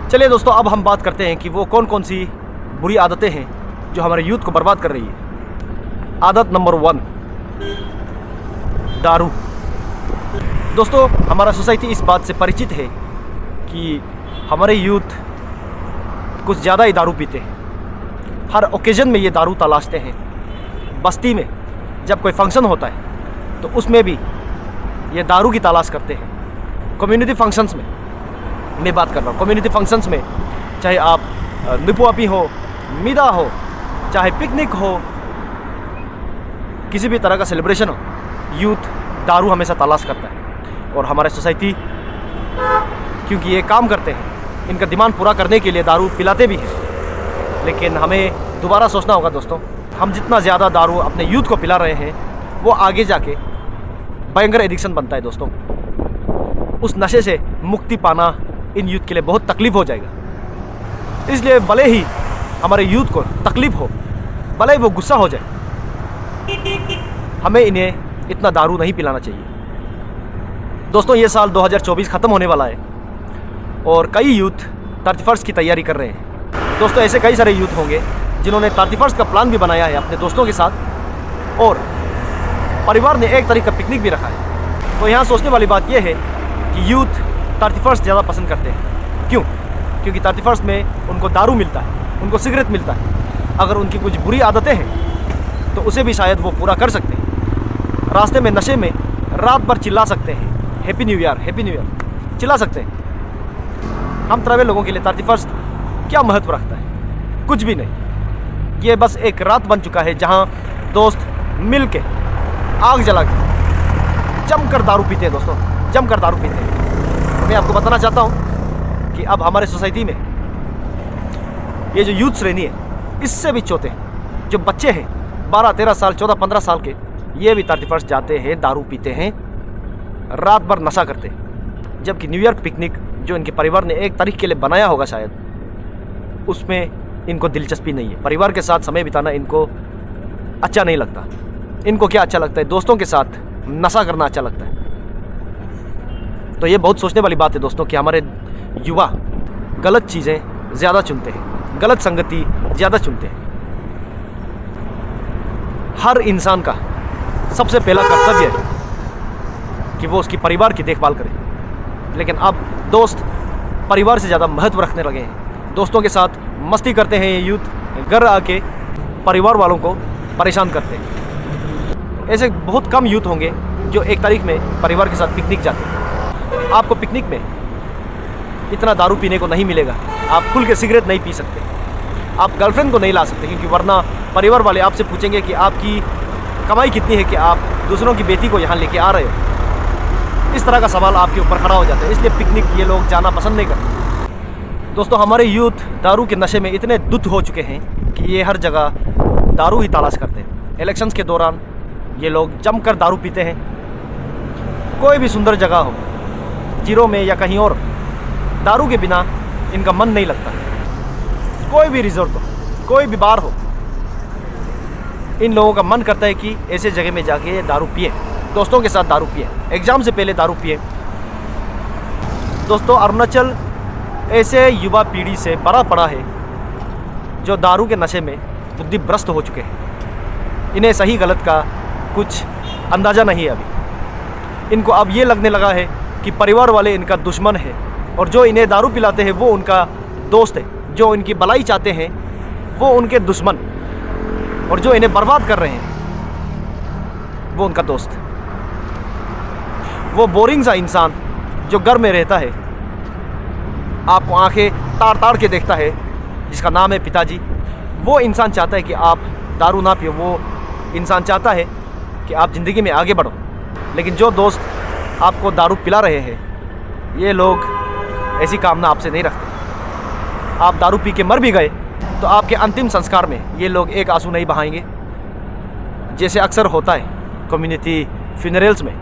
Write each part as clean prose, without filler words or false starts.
चलिए दोस्तों, अब हम बात करते हैं कि वो कौन कौन सी बुरी आदतें हैं जो हमारे यूथ को बर्बाद कर रही है। आदत नंबर 1, दारू। दोस्तों, हमारा सोसाइटी इस बात से परिचित है कि हमारे यूथ कुछ ज़्यादा ही दारू पीते हैं। हर ओकेज़न में ये दारू तलाशते हैं। बस्ती में जब कोई फंक्शन होता है तो उसमें भी ये दारू की तलाश करते हैं। कम्युनिटी फंक्शंस में मैं बात कर रहा हूँ, कम्युनिटी फंक्शंस में चाहे आप निपुआपी हो, मिदा हो, चाहे पिकनिक हो, किसी भी तरह का सेलिब्रेशन हो, यूथ दारू हमेशा तलाश करता है। और हमारे सोसाइटी क्योंकि ये काम करते हैं, इनका डिमांड पूरा करने के लिए दारू पिलाते भी हैं। लेकिन हमें दोबारा सोचना होगा दोस्तों, हम जितना ज़्यादा दारू अपने यूथ को पिला रहे हैं वो आगे जाके भयंकर एडिक्शन बनता है दोस्तों। उस नशे से मुक्ति पाना इन यूथ के लिए बहुत तकलीफ हो जाएगा। इसलिए भले ही हमारे यूथ को तकलीफ हो, भले ही वो गुस्सा हो जाए, हमें इन्हें इतना दारू नहीं पिलाना चाहिए। दोस्तों, ये साल 2024 ख़त्म होने वाला है और कई यूथ 31st की तैयारी कर रहे हैं। दोस्तों, ऐसे कई सारे यूथ होंगे जिन्होंने 31st का प्लान भी बनाया है अपने दोस्तों के साथ, और परिवार ने एक तारीख का पिकनिक भी रखा है। तो यहाँ सोचने वाली बात यह है कि यूथ 31st ज़्यादा पसंद करते हैं। क्यों? क्योंकि 31st में उनको दारू मिलता है, उनको सिगरेट मिलता है। अगर उनकी कुछ बुरी आदतें हैं तो उसे भी शायद वो पूरा कर सकते हैं। रास्ते में नशे में रात भर चिल्ला सकते हैं, happy new year, happy new year चिल्ला सकते हैं। हम ट्रैवल लोगों के लिए 31st क्या महत्व रखता है? कुछ भी नहीं। ये बस एक रात बन चुका है जहाँ दोस्त मिल के आग जला के जमकर दारू पीते हैं। दोस्तों, जमकर दारू पीते हैं। मैं आपको बताना चाहता हूँ कि अब हमारे सोसाइटी में ये जो यूथ श्रेणी है, इससे भी चौथे जो बच्चे हैं 12-13 साल, 14-15 साल के, ये भी 31st जाते हैं, दारू पीते हैं, रात भर नशा करते हैं। जबकि न्यू ईयर पिकनिक जो इनके परिवार ने 1 तारीख के लिए बनाया होगा शायद, उसमें इनको दिलचस्पी नहीं है। परिवार के साथ समय बिताना इनको अच्छा नहीं लगता। इनको क्या अच्छा लगता है? दोस्तों के साथ नशा करना अच्छा लगता है। तो ये बहुत सोचने वाली बात है दोस्तों कि हमारे युवा गलत चीज़ें ज़्यादा चुनते हैं, गलत संगति ज़्यादा चुनते हैं। हर इंसान का सबसे पहला कर्तव्य है कि वो उसकी परिवार की देखभाल करे। लेकिन अब दोस्त परिवार से ज़्यादा महत्व रखने लगे हैं। दोस्तों के साथ मस्ती करते हैं ये यूथ, घर आके परिवार वालों को परेशान करते हैं। ऐसे बहुत कम यूथ होंगे जो 1 तारीख में परिवार के साथ पिकनिक जाते हैं। आपको पिकनिक में इतना दारू पीने को नहीं मिलेगा। आप खुल के सिगरेट नहीं पी सकते, आप गर्लफ्रेंड को नहीं ला सकते, क्योंकि वरना परिवार वाले आपसे पूछेंगे कि आपकी कमाई कितनी है कि आप दूसरों की बेटी को यहाँ लेके आ रहे हो। इस तरह का सवाल आपके ऊपर खड़ा हो जाता है। इसलिए पिकनिक ये लोग जाना पसंद नहीं करते। दोस्तों, हमारे यूथ दारू के नशे में इतने धुत हो चुके हैं कि ये हर जगह दारू ही तलाश करते हैं। इलेक्शंस के दौरान ये लोग जमकर दारू पीते हैं। कोई भी सुंदर जगह हो, जीरो में या कहीं और, दारू के बिना इनका मन नहीं लगता। कोई भी रिजॉर्ट हो, कोई भी बार हो, इन लोगों का मन करता है कि ऐसे जगह में जाके दारू पिए, दोस्तों के साथ दारू पिए, एग्ज़ाम से पहले दारू पिए। दोस्तों, अरुणाचल ऐसे युवा पीढ़ी से भरा पड़ा है जो दारू के नशे में बुद्धिभ्रष्ट हो चुके हैं। इन्हें सही गलत का कुछ अंदाज़ा नहीं है अभी। इनको अब ये लगने लगा है कि परिवार वाले इनका दुश्मन है और जो इन्हें दारू पिलाते हैं वो उनका दोस्त है। जो इनकी भलाई चाहते हैं वो उनके दुश्मन, और जो इन्हें बर्बाद कर रहे हैं वो उनका दोस्त। वो बोरिंग सा इंसान जो घर में रहता है, आपको आंखें ताड़ ताड़ के देखता है, जिसका नाम है पिताजी, वो इंसान चाहता है कि आप दारू ना पियो। वो इंसान चाहता है कि आप ज़िंदगी में आगे बढ़ो। लेकिन जो दोस्त आपको दारू पिला रहे हैं, ये लोग ऐसी कामना आपसे नहीं रखते। आप दारू पी के मर भी गए तो आपके अंतिम संस्कार में ये लोग एक आंसू नहीं बहाएंगे, जैसे अक्सर होता है कम्युनिटी फ्यूनरल्स में।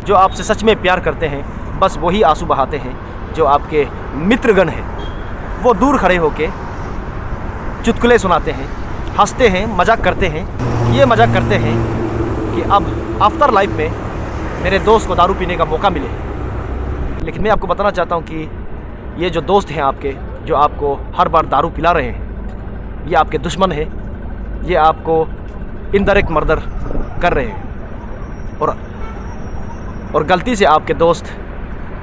जो आपसे सच में प्यार करते हैं बस वही आंसू बहाते हैं। जो आपके मित्रगण हैं वो दूर खड़े होके चुटकुले सुनाते हैं, हंसते हैं, मजाक करते हैं। ये मजाक करते हैं कि अब आफ्टर लाइफ में मेरे दोस्त को दारू पीने का मौका मिले। लेकिन मैं आपको बताना चाहता हूँ कि ये जो दोस्त हैं आपके, जो आपको हर बार दारू पिला रहे हैं, ये आपके दुश्मन हैं, ये आपको इनडायरेक्ट मर्डर कर रहे हैं। और गलती से आपके दोस्त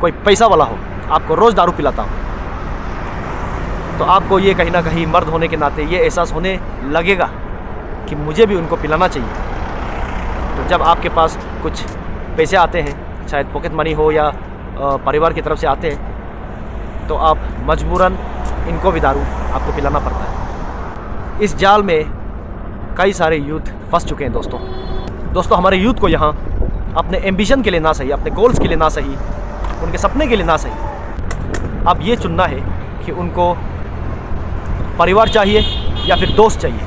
कोई पैसा वाला हो, आपको रोज़ दारू पिलाता हो, तो आपको ये कहीं ना कहीं मर्द होने के नाते ये एहसास होने लगेगा कि मुझे भी उनको पिलाना चाहिए। तो जब आपके पास कुछ पैसे आते हैं, शायद पॉकेट मनी हो या परिवार की तरफ से आते हैं, तो आप मजबूरन इनको भी दारू आपको पिलाना पड़ता है। इस जाल में कई सारे यूथ फंस चुके हैं दोस्तों। हमारे यूथ को यहाँ अपने एम्बिशन के लिए ना सही, अपने गोल्स के लिए ना सही, उनके सपने के लिए ना सही, अब ये चुनना है कि उनको परिवार चाहिए या फिर दोस्त चाहिए।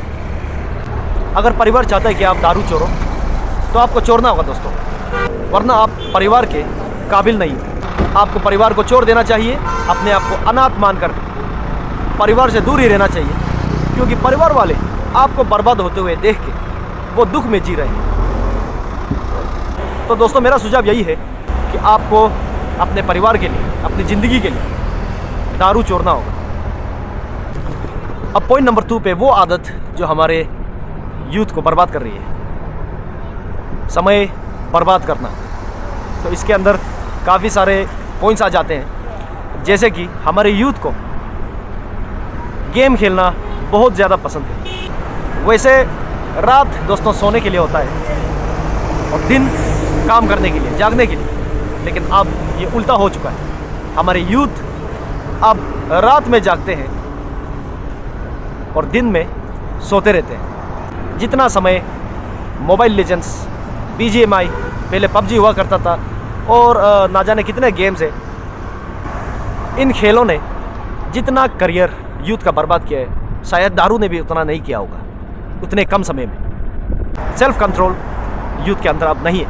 अगर परिवार चाहता है कि आप दारू चोरो, तो आपको चोरना होगा दोस्तों, वरना आप परिवार के काबिल नहीं। आपको परिवार को छोड़ देना चाहिए, अपने आप को अनाथ मानकर परिवार से दूर ही रहना चाहिए, क्योंकि परिवार वाले आपको बर्बाद होते हुए देख के वो दुख में जी रहे हैं। तो दोस्तों, मेरा सुझाव यही है कि आपको अपने परिवार के लिए, अपनी ज़िंदगी के लिए दारू छोड़ना होगा। अब पॉइंट नंबर 2 पे वो आदत जो हमारे यूथ को बर्बाद कर रही है, समय बर्बाद करना। तो इसके अंदर काफ़ी सारे पॉइंट्स आ जाते हैं, जैसे कि हमारे यूथ को गेम खेलना बहुत ज़्यादा पसंद है। वैसे रात दोस्तों सोने के लिए होता है और दिन काम करने के लिए, जागने के लिए, लेकिन अब ये उल्टा हो चुका है। हमारे यूथ अब रात में जागते हैं और दिन में सोते रहते हैं। जितना समय मोबाइल लेजेंड्स, BGMI, पहले PUBG हुआ करता था, और ना जाने कितने गेम्स हैं, इन खेलों ने जितना करियर यूथ का बर्बाद किया है, शायद दारू ने भी उतना नहीं किया होगा, उतने कम समय में। सेल्फ कंट्रोल यूथ के अंदर अब नहीं है,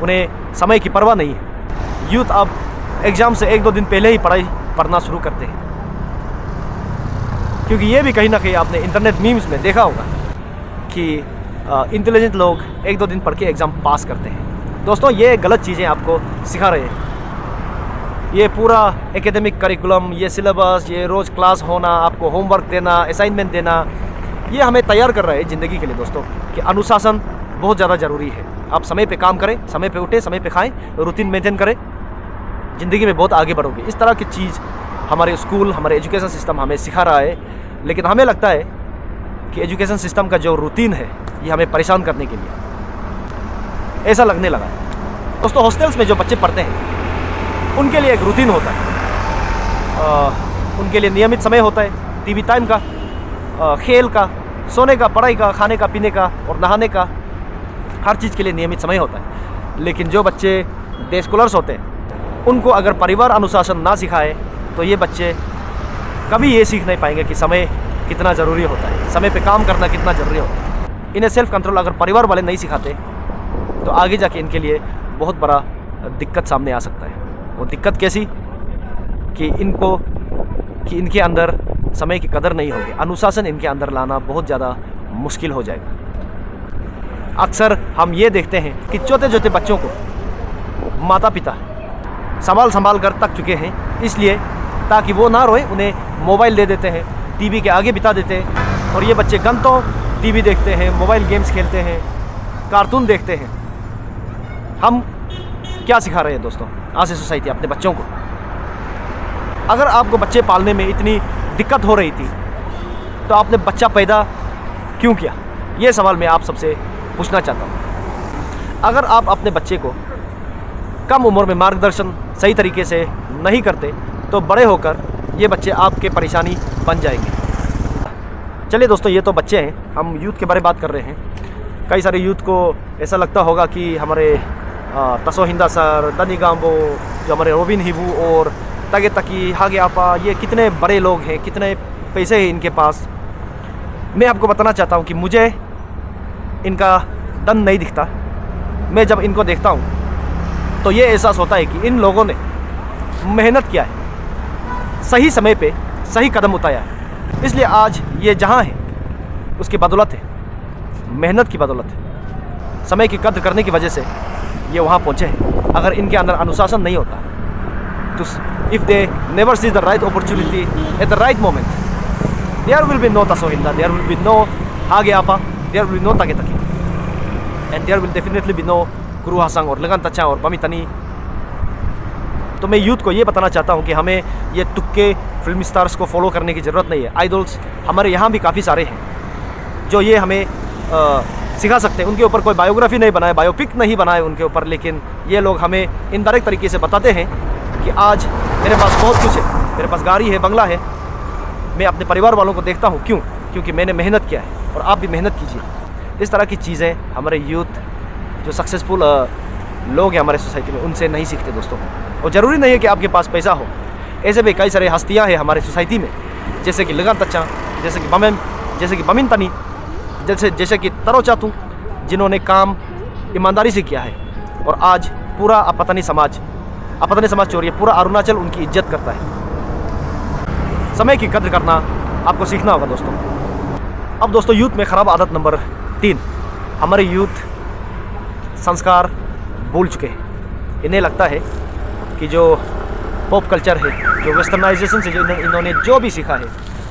उन्हें समय की परवाह नहीं है। यूथ अब एग्ज़ाम से 1-2 दिन पहले ही पढ़ाई पढ़ना शुरू करते हैं, क्योंकि ये भी कहीं ना कहीं आपने इंटरनेट मीम्स में देखा होगा कि इंटेलिजेंट लोग 1-2 दिन पढ़ के एग्ज़ाम पास करते हैं। दोस्तों, ये गलत चीज़ें आपको सिखा रहे हैं। ये पूरा एकेडमिक करिकुलम, ये सिलेबस, ये रोज़ क्लास होना, आपको होमवर्क देना, असाइनमेंट देना, ये हमें तैयार कर रहा है ज़िंदगी के लिए दोस्तों, कि अनुशासन बहुत ज़्यादा ज़रूरी है। आप समय पे काम करें, समय पे उठें, समय पे खाएं, रूटीन मेंटेन करें, ज़िंदगी में बहुत आगे बढ़ोगे। इस तरह की चीज़ हमारे स्कूल, हमारे एजुकेशन सिस्टम हमें सिखा रहा है, लेकिन हमें लगता है कि एजुकेशन सिस्टम का जो रूटीन है, ये हमें परेशान करने के लिए, ऐसा लगने लगा है। दोस्तों, हॉस्टल्स में जो बच्चे पढ़ते हैं, उनके लिए एक रूटीन होता है, उनके लिए नियमित समय होता है, टीवी टाइम का, खेल का, सोने का, पढ़ाई का, खाने का, पीने का और नहाने का, हर चीज़ के लिए नियमित समय होता है। लेकिन जो बच्चे डे स्कॉलर्स होते हैं, उनको अगर परिवार अनुशासन ना सिखाए, तो ये बच्चे कभी ये सीख नहीं पाएंगे कि समय कितना ज़रूरी होता है, समय पे काम करना कितना ज़रूरी होता है। इन्हें सेल्फ कंट्रोल अगर परिवार वाले नहीं सिखाते, तो आगे जाके इनके लिए बहुत बड़ा दिक्कत सामने आ सकता है। वो दिक्कत कैसी कि इनके अंदर समय की कदर नहीं होगी, अनुशासन इनके अंदर लाना बहुत ज़्यादा मुश्किल हो जाएगा। अक्सर हम ये देखते हैं कि छोटे छोटे बच्चों को माता पिता संभाल कर थक चुके हैं, इसलिए ताकि वो ना रोए उन्हें मोबाइल दे देते हैं, टीवी के आगे बिता देते हैं, और ये बच्चे घंटों टीवी देखते हैं, मोबाइल गेम्स खेलते हैं, कार्टून देखते हैं। हम क्या सिखा रहे हैं दोस्तों आज से सोसाइटी अपने बच्चों को? अगर आपको बच्चे पालने में इतनी दिक्कत हो रही थी, तो आपने बच्चा पैदा क्यों किया? ये सवाल मैं आप सबसे पूछना चाहता हूँ। अगर आप अपने बच्चे को कम उम्र में मार्गदर्शन सही तरीके से नहीं करते, तो बड़े होकर ये बच्चे आपके परेशानी बन जाएंगे। चलिए दोस्तों, ये तो बच्चे हैं, हम यूथ के बारे में बात कर रहे हैं। कई सारे यूथ को ऐसा लगता होगा कि हमारे तसो हिंदा सर, दनी गांबो, जो हमारे रोबिन हिबू और तगे तकी, हागे आपा, ये कितने बड़े लोग हैं, कितने पैसे हैं इनके पास। मैं आपको बताना चाहता हूँ कि मुझे इनका दम नहीं दिखता। मैं जब इनको देखता हूँ तो ये एहसास होता है कि इन लोगों ने मेहनत किया है, सही समय पे सही कदम उठाया है, इसलिए आज ये जहाँ है उसकी बदौलत है, मेहनत की बदौलत है, समय की कद्र करने की वजह से ये वहाँ पहुँचे हैं। अगर इनके अंदर अनुशासन नहीं होता if they never see the right opportunity at the right moment, there will be no Tasohinda, there will be no Hage Apa, there will be no Take Taki, and there will definitely be no Guru Hasang और लगन तचा और बमी तनी। तो मैं youth को ये बताना चाहता हूँ कि हमें ये तुक्के फिल्म स्टार्स को फॉलो करने की ज़रूरत नहीं है। आइडल्स हमारे यहाँ भी काफ़ी सारे हैं जो ये हमें सिखा सकते हैं। उनके ऊपर कोई बायोग्राफी नहीं बनाए, बायोपिक नहीं बनाए उनके ऊपर, लेकिन ये लोग हमें इनडायरेक्ट तरीके से बताते हैं कि आज मेरे पास बहुत कुछ है, मेरे पास गाड़ी है, बंगला है, मैं अपने परिवार वालों को देखता हूँ। क्यों? क्योंकि मैंने मेहनत किया है और आप भी मेहनत कीजिए। इस तरह की चीज़ें हमारे यूथ जो सक्सेसफुल लोग हैं हमारे सोसाइटी में उनसे नहीं सीखते दोस्तों। और ज़रूरी नहीं है कि आपके पास पैसा हो, ऐसे भी कई सारे हस्तियाँ हैं हमारे सोसाइटी में, जैसे कि लगन तच्चा, जैसे कि बमिन तनी, जैसे कि तरो चातू, जिन्होंने काम ईमानदारी से किया है और आज पूरा अपतनी समाज छोड़िए, पूरा अरुणाचल उनकी इज्जत करता है। समय की कद्र करना आपको सीखना होगा दोस्तों। अब दोस्तों यूथ में ख़राब आदत नंबर 3, हमारे यूथ संस्कार भूल चुके हैं। इन्हें लगता है कि जो पॉप कल्चर है, जो वेस्टर्नाइजेशन से जो इन्होंने जो भी सीखा है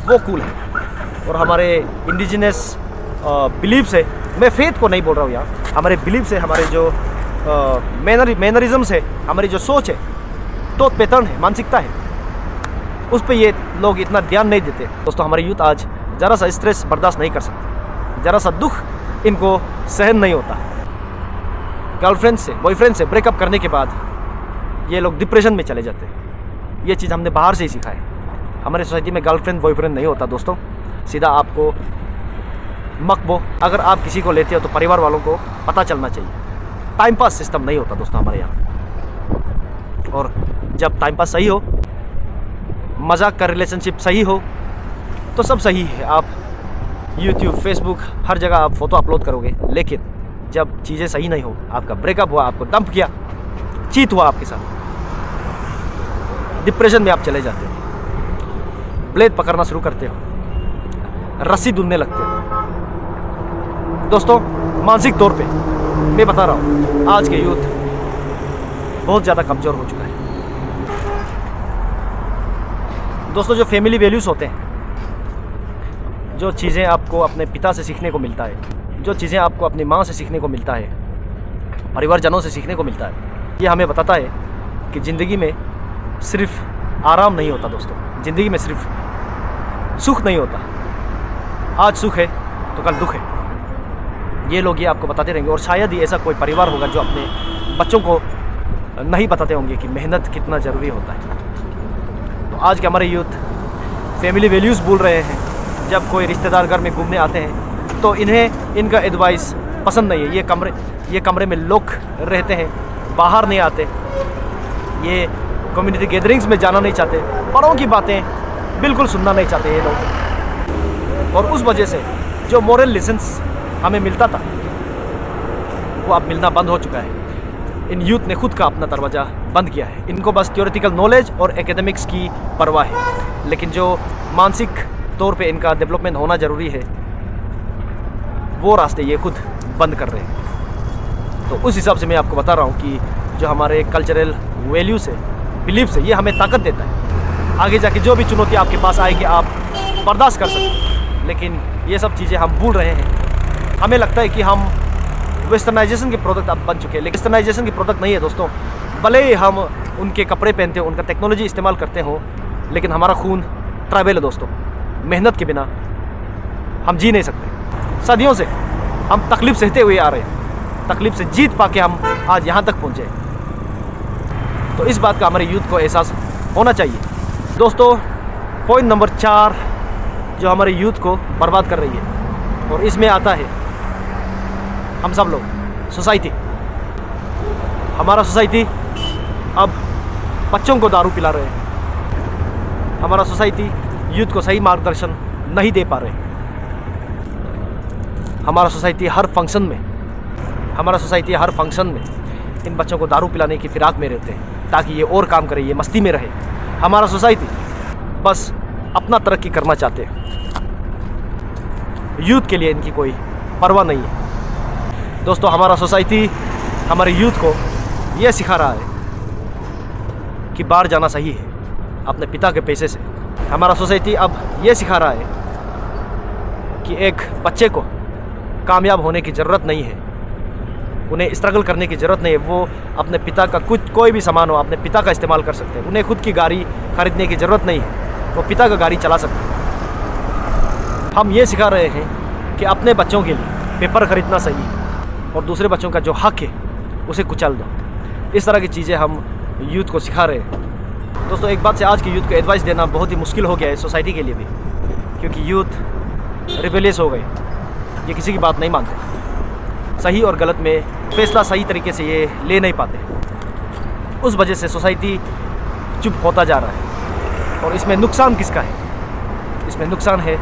वो कूल है। और हमारे इंडिजिनस बिलीव से, मैं फेथ को नहीं बोल रहा हूँ यहाँ, हमारे बिलीव से, हमारे जो मैनरिज्म से, हमारी जो सोच है, तो पैटर्न है, मानसिकता है, उस पर ये लोग इतना ध्यान नहीं देते। दोस्तों हमारे यूथ आज ज़रा सा स्ट्रेस बर्दाश्त नहीं कर सकते, ज़रा सा दुख इनको सहन नहीं होता। गर्लफ्रेंड से, बॉयफ्रेंड से ब्रेकअप करने के बाद ये लोग डिप्रेशन में चले जाते हैं। ये चीज़ हमने बाहर से ही सीखा है। हमारे सोसाइटी में गर्लफ्रेंड बॉयफ्रेंड नहीं होता दोस्तों, सीधा आपको मकबो, अगर आप किसी को लेते हो तो परिवार वालों को पता चलना चाहिए। टाइम पास सिस्टम नहीं होता दोस्तों हमारे यहाँ। और जब टाइम पास सही हो, मजाक का रिलेशनशिप सही हो, तो सब सही है। आप यूट्यूब, फेसबुक, हर जगह आप फ़ोटो अपलोड करोगे, लेकिन जब चीज़ें सही नहीं हो, आपका ब्रेकअप हुआ, आपको डंप किया, चीट हुआ आपके साथ, डिप्रेशन में आप चले जाते हो, ब्लेड पकड़ना शुरू करते हो, रस्सी ढूंढने लगते हो। दोस्तों मानसिक तौर पे मैं बता रहा हूँ, आज के यूथ बहुत ज़्यादा कमज़ोर हो चुका है। दोस्तों जो फैमिली वैल्यूज़ होते हैं, जो चीज़ें आपको अपने पिता से सीखने को मिलता है, जो चीज़ें आपको अपनी माँ से सीखने को मिलता है, परिवारजनों से सीखने को मिलता है, ये हमें बताता है कि ज़िंदगी में सिर्फ आराम नहीं होता दोस्तों, ज़िंदगी में सिर्फ सुख नहीं होता। आज सुख है तो कल दुख है। ये लोग ये आपको बताते रहेंगे। और शायद ही ऐसा कोई परिवार होगा जो अपने बच्चों को नहीं बताते होंगे कि मेहनत कितना ज़रूरी होता है। तो आज के हमारे यूथ फैमिली वैल्यूज़ भूल रहे हैं। जब कोई रिश्तेदार घर में घूमने आते हैं तो इन्हें इनका एडवाइस पसंद नहीं है। ये कमरे में लोग रहते हैं, बाहर नहीं आते, ये कम्युनिटी गैदरिंग्स में जाना नहीं चाहते, बड़ों की बातें बिल्कुल सुनना नहीं चाहते ये लोग। और उस वजह से जो मॉरल लेसन्स हमें मिलता था वो अब मिलना बंद हो चुका है। इन यूथ ने खुद का अपना दरवाज़ा बंद किया है। इनको बस थ्योरेटिकल नॉलेज और एकेडमिक्स की परवाह है, लेकिन जो मानसिक तौर पे इनका डेवलपमेंट होना ज़रूरी है वो रास्ते ये खुद बंद कर रहे हैं। तो उस हिसाब से मैं आपको बता रहा हूँ कि जो हमारे कल्चरल वैल्यू से, बिलीफ से, ये हमें ताकत देता है। आगे जाके जो भी चुनौती आपके पास आएगी आप बर्दाश्त कर सकते, लेकिन ये सब चीज़ें हम भूल रहे हैं। हमें लगता है कि हम वेस्टर्नाइजेशन के प्रोडक्ट अब बन चुके हैं, लेकिन वेस्टर्नाइजेशन के प्रोडक्ट नहीं है दोस्तों। भले ही हम उनके कपड़े पहनते हो, उनका टेक्नोलॉजी इस्तेमाल करते हो, लेकिन हमारा खून ट्राइबल है दोस्तों। मेहनत के बिना हम जी नहीं सकते। सदियों से हम तकलीफ सहते हुए आ रहे हैं, तकलीफ से जीत पाके हम आज यहाँ तक पहुँचे। तो इस बात का हमारे यूथ को एहसास होना चाहिए। दोस्तों पॉइंट नंबर 4 जो हमारे यूथ को बर्बाद कर रही है, और इसमें आता है हम सब लोग, सोसाइटी। हमारा सोसाइटी अब बच्चों को दारू पिला रहे हैं। हमारा सोसाइटी यूथ को सही मार्गदर्शन नहीं दे पा रहे। हमारा सोसाइटी हर फंक्शन में इन बच्चों को दारू पिलाने की फिराक में रहते हैं ताकि ये और काम करे, ये मस्ती में रहे। हमारा सोसाइटी बस अपना तरक्की करना चाहते हैं, यूथ के लिए इनकी कोई परवाह नहीं है। दोस्तों हमारा सोसाइटी हमारे यूथ को ये सिखा रहा है कि बाहर जाना सही है अपने पिता के पैसे से। हमारा सोसाइटी अब ये सिखा रहा है कि एक बच्चे को कामयाब होने की ज़रूरत नहीं है, उन्हें स्ट्रगल करने की ज़रूरत नहीं है। वो अपने पिता का कोई भी सामान हो अपने पिता का इस्तेमाल कर सकते हैं। उन्हें खुद की गाड़ी खरीदने की ज़रूरत नहीं है, वो पिता का गाड़ी चला सकते हैं। हम ये सिखा रहे हैं कि अपने बच्चों के लिए पेपर ख़रीदना सही और दूसरे बच्चों का जो हक है उसे कुचल दो। इस तरह की चीज़ें हम यूथ को सिखा रहे हैं। दोस्तों, एक बात से आज की यूथ को एडवाइस देना बहुत ही मुश्किल हो गया है सोसाइटी के लिए भी, क्योंकि यूथ रिबेलियस हो गए, ये किसी की बात नहीं मानते। सही और गलत में फैसला सही तरीके से ये ले नहीं पाते। उस वजह से सोसाइटी चुप होता जा रहा है। और इसमें नुकसान किसका है? इसमें नुकसान है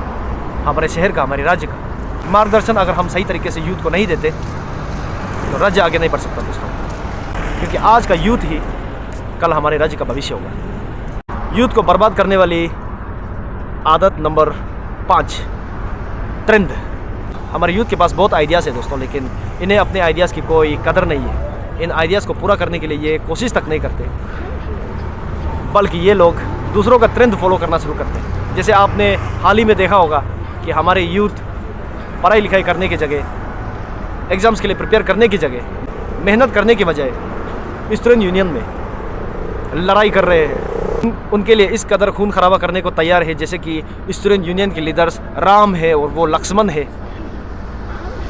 हमारे शहर का, हमारे राज्य का। मार्गदर्शन अगर हम सही तरीके से यूथ को नहीं देते तो राज्य आगे नहीं बढ़ सकता दोस्तों, क्योंकि आज का यूथ ही कल हमारे राज्य का भविष्य होगा। यूथ को बर्बाद करने वाली आदत नंबर 5, ट्रेंड। हमारे यूथ के पास बहुत आइडियाज़ है दोस्तों, लेकिन इन्हें अपने आइडियाज़ की कोई कदर नहीं है। इन आइडियाज़ को पूरा करने के लिए ये कोशिश तक नहीं करते, बल्कि ये लोग दूसरों का ट्रेंड फॉलो करना शुरू करते हैं। जैसे आपने हाल ही में देखा होगा कि हमारे यूथ पढ़ाई लिखाई करने की जगह, एग्ज़ाम्स के लिए प्रिपेयर करने की जगह मेहनत करने के बजाय स्टूडेंट यूनियन में लड़ाई कर रहे हैं। उनके लिए इस कदर खून खराबा करने को तैयार है, जैसे कि स्टूडेंट यूनियन के लीडर्स राम है और वो लक्ष्मण है,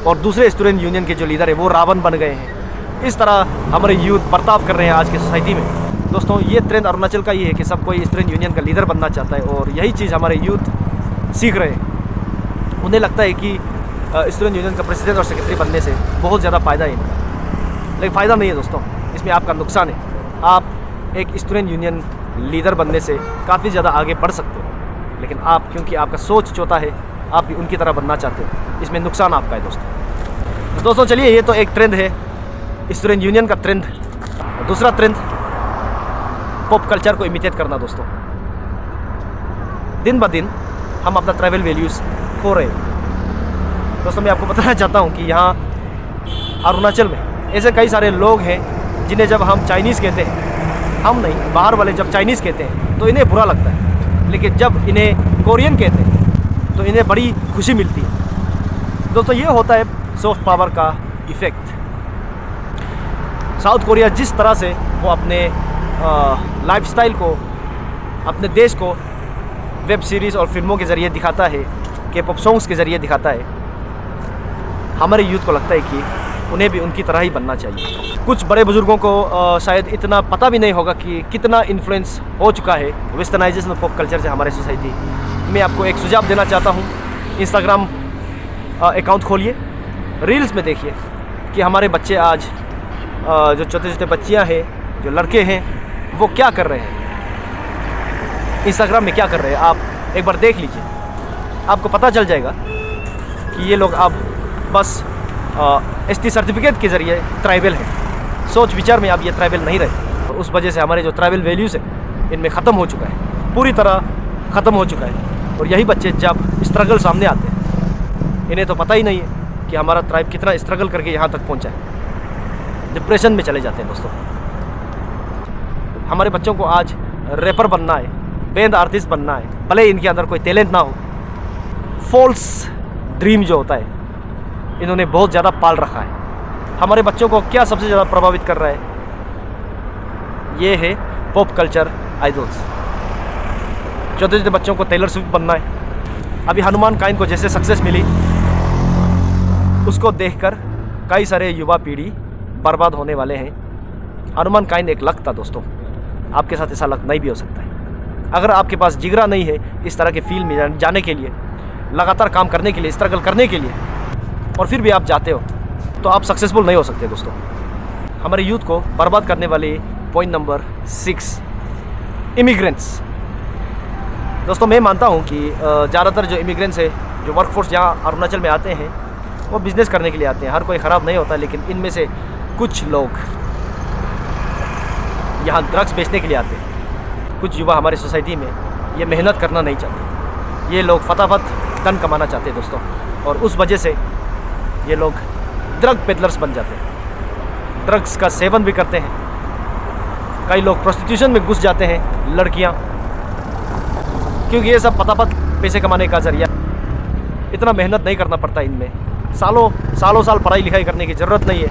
और दूसरे स्टूडेंट यूनियन के जो लीडर है वो रावण बन गए हैं। इस तरह हमारे यूथ बर्ताव कर रहे हैं आज की सोसाइटी में। दोस्तों, ये ट्रेंड अरुणाचल का ही है कि सब कोई स्टूडेंट यूनियन का लीडर बनना चाहता है, और यही चीज़ हमारे यूथ सीख रहे हैं। उन्हें लगता है कि स्टूडेंट यूनियन का प्रेसिडेंट और सेक्रेटरी बनने से बहुत ज़्यादा फ़ायदा है इनका, लेकिन फ़ायदा नहीं है दोस्तों। इसमें आपका नुकसान है। आप एक स्टूडेंट यूनियन लीडर बनने से काफ़ी ज़्यादा आगे बढ़ सकते हो, लेकिन आप, क्योंकि आपका सोच चौथा है, आप भी उनकी तरह बनना चाहते हो, इसमें नुकसान आपका है दोस्तों। चलिए, ये तो एक ट्रेंड है, स्टूडेंट यूनियन का ट्रेंड। दूसरा ट्रेंड, पॉप कल्चर को इमिटेट करना दोस्तों। दिन ब दिन हम अपना ट्रैवल वैल्यूज़ खो रहे हैं दोस्तों। मैं आपको बताना चाहता हूँ कि यहाँ अरुणाचल में ऐसे कई सारे लोग हैं जिन्हें जब हम चाइनीज़ कहते हैं, हम नहीं, बाहर वाले जब चाइनीज़ कहते हैं तो इन्हें बुरा लगता है, लेकिन जब इन्हें कोरियन कहते हैं तो इन्हें बड़ी खुशी मिलती है दोस्तों। ये होता है सॉफ्ट पावर का इफ़ेक्ट। साउथ कोरिया जिस तरह से वो अपने लाइफस्टाइल को, अपने देश को वेब सीरीज़ और फिल्मों के ज़रिए दिखाता है, के पॉप सॉन्ग्स के ज़रिए दिखाता है, हमारे यूथ को लगता है कि उन्हें भी उनकी तरह ही बनना चाहिए। कुछ बड़े बुजुर्गों को शायद इतना पता भी नहीं होगा कि कितना इन्फ्लुएंस हो चुका है वेस्टर्नाइजेशन ऑफ पॉप कल्चर से हमारे सोसाइटी। मैं आपको एक सुझाव देना चाहता हूँ, इंस्टाग्राम अकाउंट खोलिए, रील्स में देखिए कि हमारे बच्चे आज जो छोटे छोटे बच्चियाँ हैं, जो लड़के हैं, वो क्या कर रहे हैं, इंस्टाग्राम में क्या कर रहे हैं। आप एक बार देख लीजिए, आपको पता चल जाएगा कि ये लोग अब बस ST सर्टिफिकेट के ज़रिए ट्राइबल हैं। सोच विचार में अब ये ट्राइबल नहीं रहे, और उस वजह से हमारे जो ट्राइबल वैल्यूज़ है इनमें ख़त्म हो चुका है, पूरी तरह ख़त्म हो चुका है। और यही बच्चे जब स्ट्रगल सामने आते हैं, इन्हें तो पता ही नहीं है कि हमारा ट्राइब कितना स्ट्रगल करके यहाँ तक पहुँचा है, डिप्रेशन में चले जाते हैं दोस्तों। हमारे बच्चों को आज रैपर बनना है, बैंड आर्टिस्ट बनना है, भले इनके अंदर कोई टैलेंट ना हो। फॉल्स ड्रीम जो होता है इन्होंने बहुत ज़्यादा पाल रखा है। हमारे बच्चों को क्या सबसे ज़्यादा प्रभावित कर रहा है? ये है पॉप कल्चर आइडल्स। छोटे छोटे बच्चों को टेलर स्विफ्ट बनना है। अभी हनुमान काइंड को जैसे सक्सेस मिली, उसको देखकर कई सारे युवा पीढ़ी बर्बाद होने वाले हैं। हनुमान काइंड एक लक था दोस्तों, आपके साथ ऐसा लक नहीं भी हो सकता है। अगर आपके पास जिगरा नहीं है इस तरह के फील्ड में जाने के लिए, लगातार काम करने के लिए, स्ट्रगल करने के लिए, और फिर भी आप जाते हो, तो आप सक्सेसफुल नहीं हो सकते दोस्तों। हमारे यूथ को बर्बाद करने वाले पॉइंट नंबर 6, इमिग्रेंट्स। दोस्तों, मैं मानता हूँ कि ज़्यादातर जो इमिग्रेंट्स है, जो वर्कफोर्स यहाँ अरुणाचल में आते हैं, वो बिज़नेस करने के लिए आते हैं। हर कोई ख़राब नहीं होता, लेकिन इनमें से कुछ लोग यहाँ ड्रग्स बेचने के लिए आते हैं। कुछ युवा हमारी सोसाइटी में ये मेहनत करना नहीं चाहते, ये लोग फटाफट धन कमाना चाहते हैं दोस्तों, और उस वजह से ये लोग ड्रग पेडलर्स बन जाते हैं, ड्रग्स का सेवन भी करते हैं, कई लोग प्रोस्टिट्यूशन में घुस जाते हैं, लड़कियां, क्योंकि ये सब पतापत पैसे कमाने का जरिया। इतना मेहनत नहीं करना पड़ता इनमें, सालों साल पढ़ाई लिखाई करने की ज़रूरत नहीं है।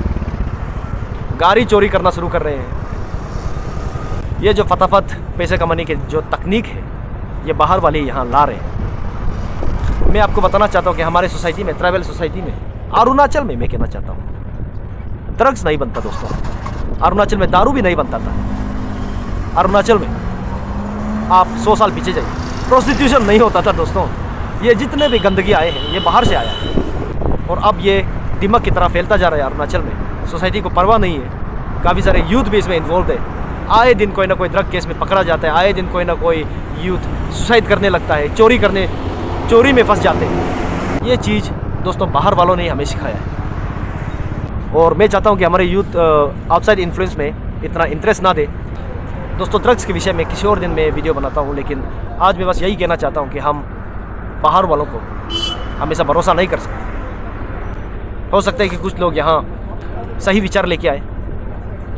गाड़ी चोरी करना शुरू कर रहे हैं। ये जो फटाफट पैसे कमाने की जो तकनीक है, ये बाहर वाले यहाँ ला रहे हैं। मैं आपको बताना चाहता हूँ कि हमारे सोसाइटी में, ट्राइबल सोसाइटी में, अरुणाचल में, मैं कहना चाहता हूँ, ड्रग्स नहीं बनता दोस्तों। अरुणाचल में दारू भी नहीं बनता था। अरुणाचल में आप 100 साल पीछे जाइए, प्रोस्टिट्यूशन नहीं होता था दोस्तों। ये जितने भी गंदगी आए हैं, ये बाहर से आया है, और अब ये दिमाग की तरह फैलता जा रहा है अरुणाचल में। सोसाइटी को परवाह नहीं है। काफ़ी सारे यूथ भी इसमें इन्वॉल्व है। आए दिन कोई ना कोई ड्रग केस में पकड़ा जाता है, आए दिन कोई ना कोई यूथ सुसाइड करने लगता है, चोरी में फंस जाते हैं। ये चीज़ दोस्तों बाहर वालों ने हमें सिखाया है, और मैं चाहता हूँ कि हमारे यूथ आउटसाइड इन्फ्लुएंस में इतना इंटरेस्ट ना दे। दोस्तों ड्रग्स के विषय में किसी और दिन में वीडियो बनाता हूँ, लेकिन आज मैं बस यही कहना चाहता हूँ कि हम बाहर वालों को हमेशा भरोसा नहीं कर सकते। हो सकता है कि कुछ लोग यहाँ सही विचार लेके आए,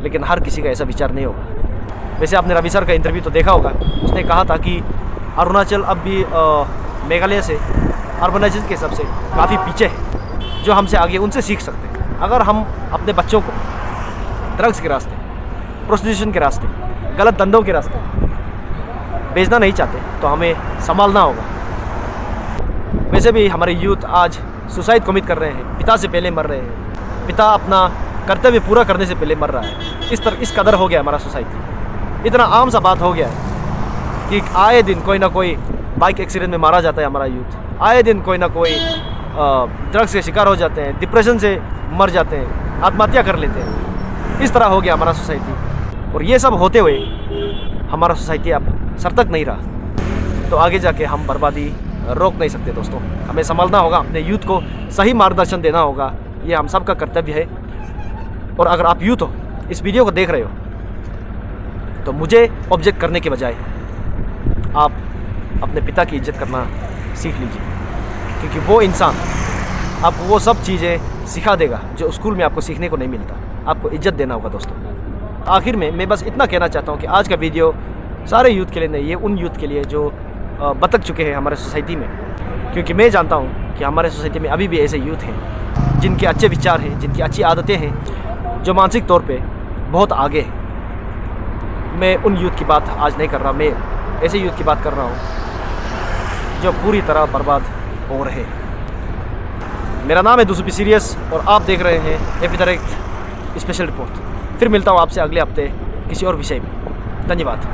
लेकिन हर किसी का ऐसा विचार नहीं होगा। वैसे आपने रवि सर का इंटरव्यू तो देखा होगा, उसने कहा था कि अरुणाचल अब भी मेघालय से अर्बनाइजेशन के हिसाब से काफ़ी पीछे है। जो हमसे आगे उनसे सीख सकते हैं। अगर हम अपने बच्चों को ड्रग्स के रास्ते, प्रोस्टिट्यूशन के रास्ते, गलत धंधों के रास्ते भेजना नहीं चाहते, तो हमें संभालना होगा। वैसे भी हमारे यूथ आज सुसाइड कमिट कर रहे हैं, पिता से पहले मर रहे हैं। पिता अपना कर्तव्य पूरा करने से पहले मर रहा है। इस कदर हो गया हमारा सोसाइटी, इतना आम सा बात हो गया है कि आए दिन कोई ना कोई बाइक एक्सीडेंट में मारा जाता है हमारा यूथ। आए दिन कोई ना कोई ड्रग्स के शिकार हो जाते हैं, डिप्रेशन से मर जाते हैं, आत्महत्या कर लेते हैं। इस तरह हो गया हमारा सोसाइटी, और ये सब होते हुए हमारा सोसाइटी अब सर तक नहीं रहा, तो आगे जाके हम बर्बादी रोक नहीं सकते दोस्तों। हमें संभालना होगा, अपने यूथ को सही मार्गदर्शन देना होगा, ये हम सब का कर्तव्य है। और अगर आप यूथ हो, इस वीडियो को देख रहे हो, तो मुझे ऑब्जेक्ट करने के बजाय आप अपने पिता की इज्जत करना सीख लीजिए, क्योंकि वो इंसान आपको वो सब चीज़ें सिखा देगा जो स्कूल में आपको सीखने को नहीं मिलता। आपको इज्जत देना होगा दोस्तों। आखिर में मैं बस इतना कहना चाहता हूँ कि आज का वीडियो सारे यूथ के लिए नहीं, ये उन यूथ के लिए जो भटक चुके हैं हमारे सोसाइटी में, क्योंकि मैं जानता हूँ कि हमारे सोसाइटी में अभी भी ऐसे यूथ हैं जिनके अच्छे विचार हैं, जिनकी अच्छी आदतें हैं, जो मानसिक तौर पे बहुत आगे हैं। मैं उन यूथ की बात आज नहीं कर रहा, मैं ऐसे यूथ की बात कर रहा हूँ जो पूरी तरह बर्बाद हो रहे हैं। मेरा नाम है दूसरी सीरियस, और आप देख रहे हैं एपी डायरेक्ट स्पेशल रिपोर्ट। फिर मिलता हूँ आपसे अगले हफ्ते किसी और विषय में। धन्यवाद।